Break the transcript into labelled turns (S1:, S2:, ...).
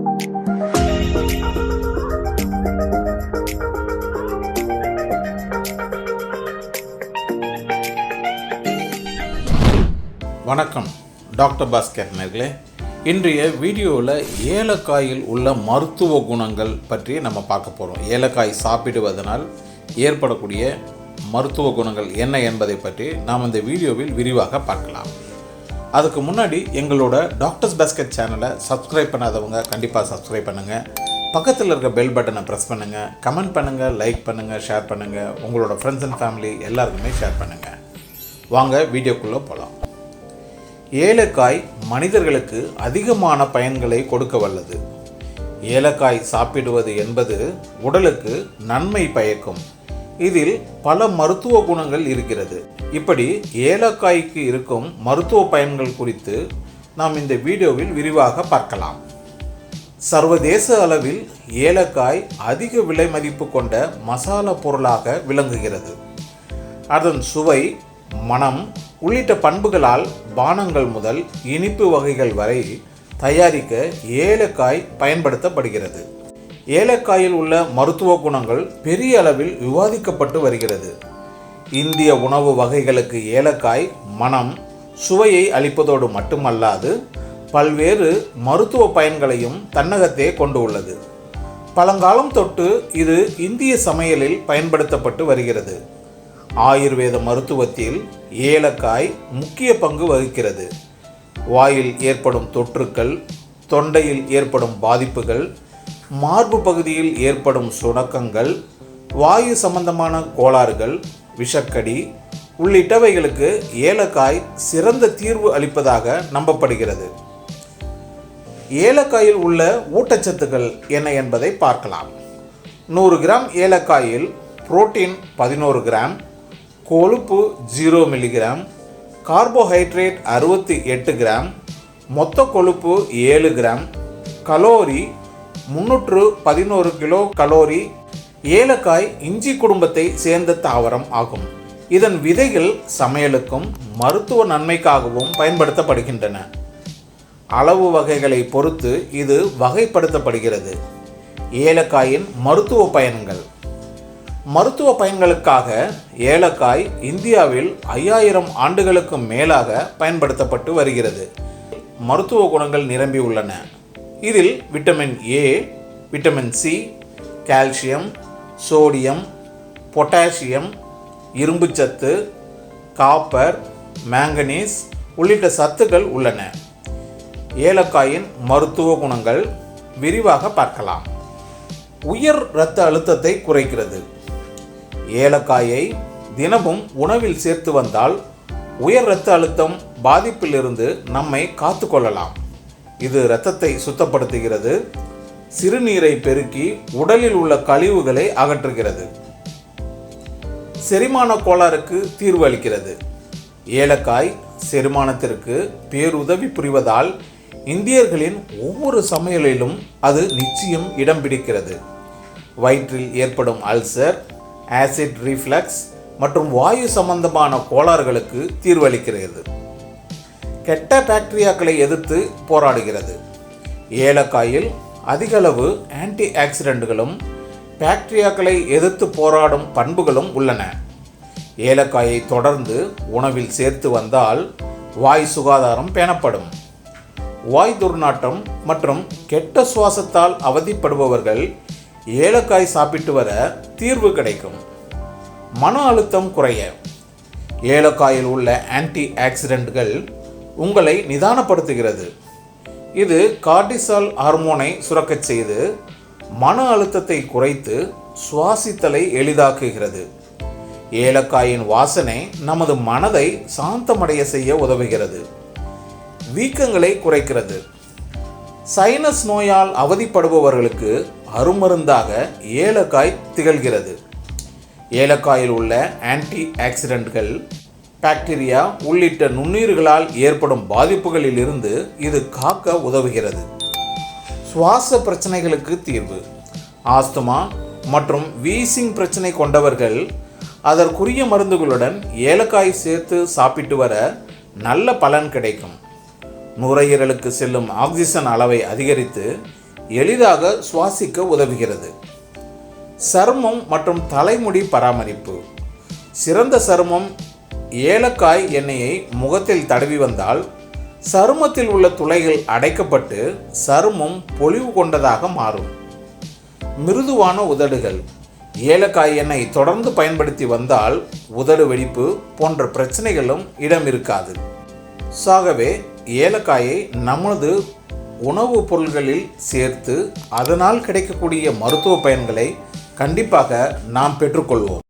S1: வணக்கம் டாக்டர் பாஸ்கர் நேயர்களே. இன்றைய வீடியோவில் ஏலக்காயில் உள்ள மருத்துவ குணங்கள் பற்றி நம்ம பார்க்க போகிறோம். ஏலக்காய் சாப்பிடுவதனால் ஏற்படக்கூடிய மருத்துவ குணங்கள் என்ன என்பதை பற்றி நாம் இந்த வீடியோவில் விரிவாக பார்க்கலாம். அதுக்கு முன்னாடி எங்களோட டாக்டர்ஸ் பாஸ்கெட் சேனலை சப்ஸ்கிரைப் பண்ணாதவங்க கண்டிப்பாக சப்ஸ்கிரைப் பண்ணுங்கள். பக்கத்தில் இருக்க பெல் பட்டனை ப்ரெஸ் பண்ணுங்கள், கமெண்ட் பண்ணுங்கள், லைக் பண்ணுங்கள், ஷேர் பண்ணுங்கள். உங்களோட ஃப்ரெண்ட்ஸ் அண்ட் ஃபேமிலி எல்லாருக்குமே ஷேர் பண்ணுங்கள். வாங்க வீடியோக்குள்ளே போகலாம். ஏலக்காய் மனிதர்களுக்கு அதிகமான பயன்களை கொடுக்க வல்லது. ஏலக்காய் சாப்பிடுவது என்பது உடலுக்கு நன்மை பயக்கும். இதில் பல மருத்துவ குணங்கள் இருக்கிறது. இப்படி ஏலக்காய்க்கு இருக்கும் மருத்துவ பயன்கள் குறித்து நாம் இந்த வீடியோவில் விரிவாக பார்க்கலாம். சர்வதேச அளவில் ஏலக்காய் அதிக விலை மதிப்பு கொண்ட மசாலா பொருளாக விளங்குகிறது. அதன் சுவை, மனம் உள்ளிட்ட பண்புகளால் பானங்கள் முதல் இனிப்பு வகைகள் வரை தயாரிக்க ஏலக்காய் பயன்படுத்தப்படுகிறது. ஏலக்காயில் உள்ள மருத்துவ குணங்கள் பெரிய அளவில் விவாதிக்கப்பட்டு வருகிறது. இந்திய உணவு வகைகளுக்கு ஏலக்காய் மனம், சுவையை அளிப்பதோடு மட்டுமல்லாது பல்வேறு மருத்துவ பயன்களையும் தன்னகத்தே கொண்டு உள்ளது. பழங்காலம் தொட்டு இது இந்திய சமையலில் பயன்படுத்தப்பட்டு வருகிறது. ஆயுர்வேத மருத்துவத்தில் ஏலக்காய் முக்கிய பங்கு வகிக்கிறது. வாயில் ஏற்படும் தொற்றுக்கள், தொண்டையில் ஏற்படும் பாதிப்புகள், மார்பு பகுதியில் ஏற்படும் சுணக்கங்கள், வாயு சம்பந்தமான கோளாறுகள், விஷக்கடி உள்ளிட்டவைகளுக்கு ஏலக்காய் சிறந்த தீர்வு அளிப்பதாக நம்பப்படுகிறது. ஏலக்காயில் உள்ள ஊட்டச்சத்துக்கள் என்ன என்பதை பார்க்கலாம். 100 கிராம் ஏலக்காயில் புரோட்டீன் 11 கிராம், கொழுப்பு 0 மில்லிகிராம், கார்போஹைட்ரேட் 68 கிராம், மொத்த கொழுப்பு 7 கிராம், கலோரி 311 கிலோ கலோரி. ஏலக்காய் இஞ்சி குடும்பத்தை சேர்ந்த தாவரம் ஆகும். இதன் விதைகள் சமையலுக்கும் மருத்துவ நன்மைக்காகவும் பயன்படுத்தப்படுகின்றன. அளவு வகைகளை பொறுத்து இது வகைப்படுத்தப்படுகிறது. ஏலக்காயின் மருத்துவ பயன்கள். மருத்துவ பயன்களுக்காக ஏலக்காய் இந்தியாவில் 5000 ஆண்டுகளுக்கு மேலாக பயன்படுத்தப்பட்டு வருகிறது. மருத்துவ குணங்கள் நிரம்பி உள்ளன. இதில் vitamin A, vitamin C, calcium, sodium, potassium, இரும்புச்சத்து, காப்பர், மேங்கனீஸ் உள்ளிட்ட சத்துக்கள் உள்ளன. ஏலக்காயின் மருத்துவ குணங்கள் விரிவாக பார்க்கலாம். உயர் இரத்த அழுத்தத்தை குறைக்கிறது. ஏலக்காயை தினமும் உணவில் சேர்த்து வந்தால் உயர் இரத்த அழுத்தம் பாதிப்பிலிருந்து நம்மை காத்து கொள்ளலாம். இது இரத்தத்தை சுத்தப்படுத்துகிறது, சிறுநீரை பெருக்கி உடலில் உள்ள கழிவுகளை அகற்றுகிறது, செரிமான கோளாறுக்கு தீர்வு அளிக்கிறது. ஏலக்காய் செரிமானத்திற்கு பேருதவி புரிவதால் இந்தியர்களின் ஒவ்வொரு சமையலிலும் அது நிச்சயம் இடம் பிடிக்கிறது. வயிற்றில் ஏற்படும் அல்சர், ஆசிட் ரீஃப்ளக்ஸ் மற்றும் வாயு சம்பந்தமான கோளாறுகளுக்கு தீர்வளிக்கிறது. கெட்ட பாக்டீரியாக்களை எதிர்த்து போராடுகிறது. ஏலக்காயில் அதிகளவு ஆன்டி-ஆக்சிடென்ட்களும் பாக்டீரியாக்களை எதிர்த்து போராடும் பண்புகளும் உள்ளன. ஏலக்காயை தொடர்ந்து உணவில் சேர்த்து வந்தால் வாய் சுகாதாரம் பேணப்படும். வாய் துர்நாற்றம் மற்றும் கெட்ட சுவாசத்தால் அவதிப்படுபவர்கள் ஏலக்காய் சாப்பிட்டு வர தீர்வு கிடைக்கும். மன அழுத்தம் குறைய ஏலக்காயில் உள்ள ஆன்டி-ஆக்சிடென்ட்கள் உங்களை நிதானப்படுத்துகிறது. இது கார்டிசால் ஹார்மோனை சுரக்கச் செய்து மன அழுத்தத்தை குறைத்து சுவாசித்தலை எளிதாக்குகிறது. ஏலக்காயின் வாசனை நமது மனதை சாந்தமடைய செய்ய உதவுகிறது. வீக்கங்களை குறைக்கிறது. சைனஸ் நோயால் அவதிப்படுபவர்களுக்கு அருமருந்தாக ஏலக்காய் திகழ்கிறது. ஏலக்காயில் உள்ள ஆன்டி-ஆக்சிடென்ட்கள் பாக்டீரியா உள்ளிட்ட நுண்ணுயிர்களால் ஏற்படும் பாதிப்புகளில் இருந்து இது காக்க உதவுகிறது. சுவாச பிரச்சனைகளுக்கு தீர்வு. ஆஸ்துமா மற்றும் வீசிங் பிரச்சனை கொண்டவர்கள் அதற்குரிய மருந்துகளுடன் ஏலக்காய் சேர்த்து சாப்பிட்டு வர நல்ல பலன் கிடைக்கும். நுரையீரலுக்கு செல்லும் ஆக்சிஜன் அளவை அதிகரித்து எளிதாக சுவாசிக்க உதவுகிறது. சருமம் மற்றும் தலைமுடி பராமரிப்பு. சிறந்த சருமம். ஏலக்காய் எண்ணெயை முகத்தில் தடவி வந்தால் சருமத்தில் உள்ள துளைகள் அடைக்கப்பட்டு சருமம் பொலிவு கொண்டதாக மாறும். மிருதுவான உதடுகள். ஏலக்காய் எண்ணெய் தொடர்ந்து பயன்படுத்தி வந்தால் உதடு வெடிப்பு போன்ற பிரச்சனைகளும் இடம் இருக்காது. ஆகவே ஏலக்காயை நமது உணவுப் பொருள்களில் சேர்த்து அதனால் கிடைக்கக்கூடிய மருத்துவ பயன்களை கண்டிப்பாக நாம் பெற்றுக்கொள்வோம்.